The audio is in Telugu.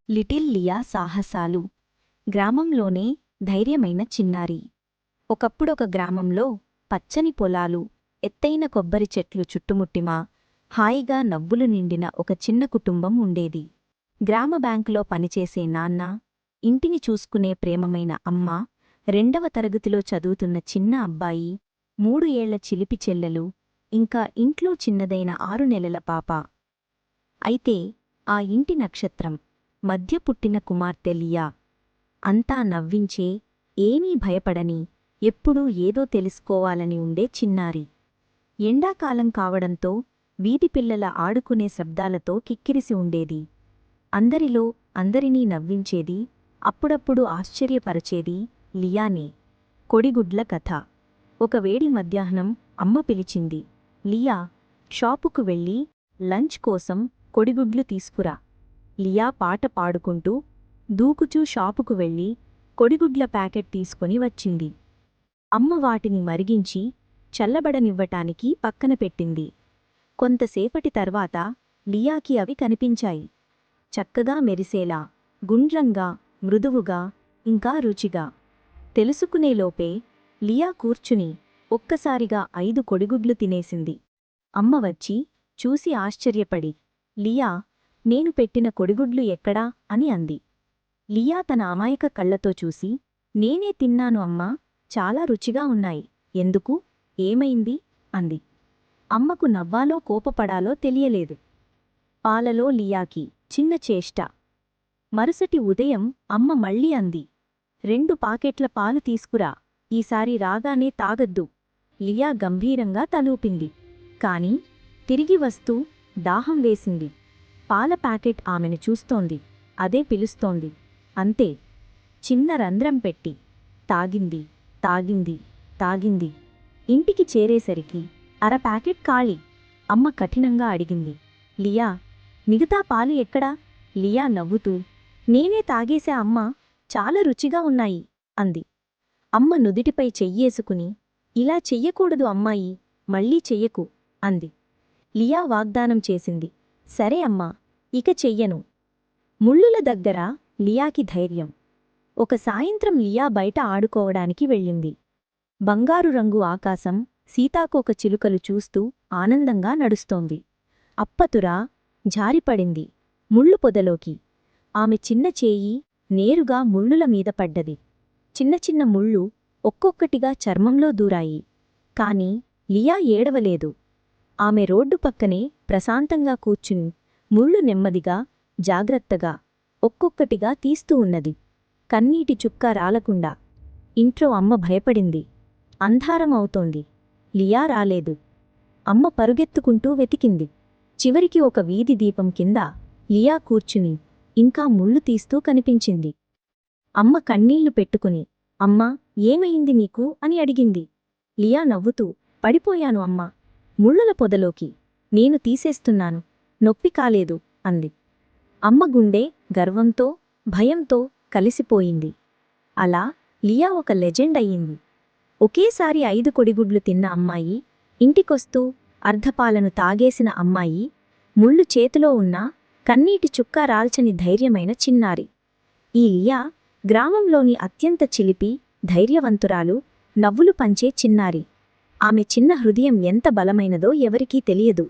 లిటిల్ లియా సాహసాలు. గ్రామంలోనే ధైర్యమైన చిన్నారి. ఒకప్పుడొక గ్రామంలో పచ్చని పొలాలు, ఎత్తైన కొబ్బరి చెట్లు చుట్టుముట్టిమా హాయిగా నవ్వులు నిండిన ఒక చిన్న కుటుంబం ఉండేది. గ్రామ బ్యాంకులో పనిచేసే నాన్న, ఇంటిని చూసుకునే ప్రేమమైన అమ్మ, 2వ తరగతిలో చదువుతున్న చిన్న అబ్బాయి, 3 ఏళ్ల చిలిపి చెల్లెలు, ఇంకా ఇంట్లో చిన్నదైన 6 నెలల పాప. అయితే ఆ ఇంటి నక్షత్రం మధ్య పుట్టిన కుమార్తె లియా. అంతా నవ్వించే, ఏమీ భయపడని, ఎప్పుడూ ఏదో తెలుసుకోవాలని ఉండే చిన్నారి. ఎండాకాలం కావడంతో వీధి పిల్లల ఆడుకునే శబ్దాలతో కిక్కిరిసి ఉండేది. అందరిలో అందరినీ నవ్వించేది, అప్పుడప్పుడు ఆశ్చర్యపరచేది లియానే. కొడిగుడ్ల కథ. ఒక వేడి మధ్యాహ్నం అమ్మ పిలిచింది. లియా, షాపుకు వెళ్ళి లంచ్ కోసం కొడిగుడ్లు తీసుకురా. లియా పాట పాడుకుంటూ దూకుచూ షాపుకు వెళ్ళి కొడిగుడ్ల ప్యాకెట్ తీసుకొని వచ్చింది. అమ్మ వాటిని మరిగించి చల్లబడనివ్వటానికి పక్కన పెట్టింది. కొంతసేపటి తర్వాత లియాకి అవి కనిపించాయి. చక్కగా మెరిసేలా, గుండ్రంగా, మృదువుగా, ఇంకా రుచిగా. తెలుసుకునేలోపే లియా కూర్చుని ఒక్కసారిగా 5 కొడిగుడ్లు తినేసింది. అమ్మ వచ్చి చూసి ఆశ్చర్యపడి, లియా, నేను పెట్టిన కొడిగుడ్లు ఎక్కడా అని అంది. లియా తన అమాయక కళ్లతో చూసి, నేనే తిన్నాను అమ్మా, చాలా రుచిగా ఉన్నాయి. ఎందుకు, ఏమైంది అంది. అమ్మకు నవ్వాలో కోపపడాలో తెలియలేదు. పాలలో లియాకి చిన్న చేష్ట. మరుసటి ఉదయం అమ్మ మళ్ళీ అంది, 2 పాకెట్ల పాలు తీసుకురా, ఈసారి రాగానే తాగద్దు. లియా గంభీరంగా తలూపింది. కాని తిరిగి వస్తూ దాహం వేసింది. పాల ప్యాకెట్ ఆమెను చూస్తోంది, అదే పిలుస్తోంది. అంతే, చిన్న రంధ్రం పెట్టి తాగింది, తాగింది, తాగింది. ఇంటికి చేరేసరికి అర ప్యాకెట్ ఖాళీ. అమ్మ కఠినంగా అడిగింది, లియా, మిగతా పాలు ఎక్కడా? లియా నవ్వుతూ, నేనే తాగేశా అమ్మా, చాలా రుచిగా ఉన్నాయి అంది. అమ్మ నుదిటిపై చెయ్యేసుకుని, ఇలా చెయ్యకూడదు అమ్మాయి, మళ్ళీ చెయ్యకు అంది. లియా వాగ్దానం చేసింది, సరే అమ్మా, ఇక చెయ్యను. ముళ్ళుల దగ్గర లియాకి ధైర్యం. ఒక సాయంత్రం లియా బయట ఆడుకోవడానికి వెళ్ళింది. బంగారు రంగు ఆకాశం, సీతాకోక చిలుకలు చూస్తూ ఆనందంగా నడుస్తోంది. అప్పతురా జారిపడింది ముళ్ళు పొదలోకి. ఆమె చిన్న చేయి నేరుగా ముళ్ళుల మీద పడ్డది. చిన్న చిన్న ముళ్ళు ఒక్కొక్కటిగా చర్మంలో దూరాయి. కాని లియా ఏడవలేదు. ఆమె రోడ్డు పక్కనే ప్రశాంతంగా కూర్చుని ముళ్ళు నెమ్మదిగా, జాగ్రత్తగా, ఒక్కొక్కటిగా తీస్తూ ఉన్నది. కన్నీటి చుక్క రాలకుండా. ఇంట్లో అమ్మ భయపడింది. అంధారం అవుతోంది. లియా రాలేదు. అమ్మ పరుగెత్తుకుంటూ వెతికింది. చివరికి ఒక వీధి దీపం కింద లియా కూర్చుని ఇంకా ముళ్ళు తీస్తూ కనిపించింది. అమ్మ కన్నీళ్లు పెట్టుకుని, అమ్మా, ఏమయింది నీకు అని అడిగింది. లియా నవ్వుతూ, పడిపోయాను అమ్మా, ముళ్ళుల పొదలోకి, నేను తీసేస్తున్నాను, నొప్పి కాలేదు అంది. అమ్మ గుండె గర్వంతో, భయంతో కలిసిపోయింది. అలా లియా ఒక లెజెండ్ అయ్యింది. ఒకేసారి 5 కొడిగుడ్లు తిన్న అమ్మాయి, ఇంటికొస్తూ అర్ధపాలను తాగేసిన అమ్మాయి, ముళ్ళు చేతిలో ఉన్నా కన్నీటి చుక్క రాల్చని ధైర్యమైన చిన్నారి. ఈ లియా గ్రామంలోని అత్యంత చిలిపి, ధైర్యవంతురాలు, నవ్వులు పంచే చిన్నారి. ఆమె చిన్న హృదయం ఎంత బలమైనదో ఎవరికీ తెలియదు.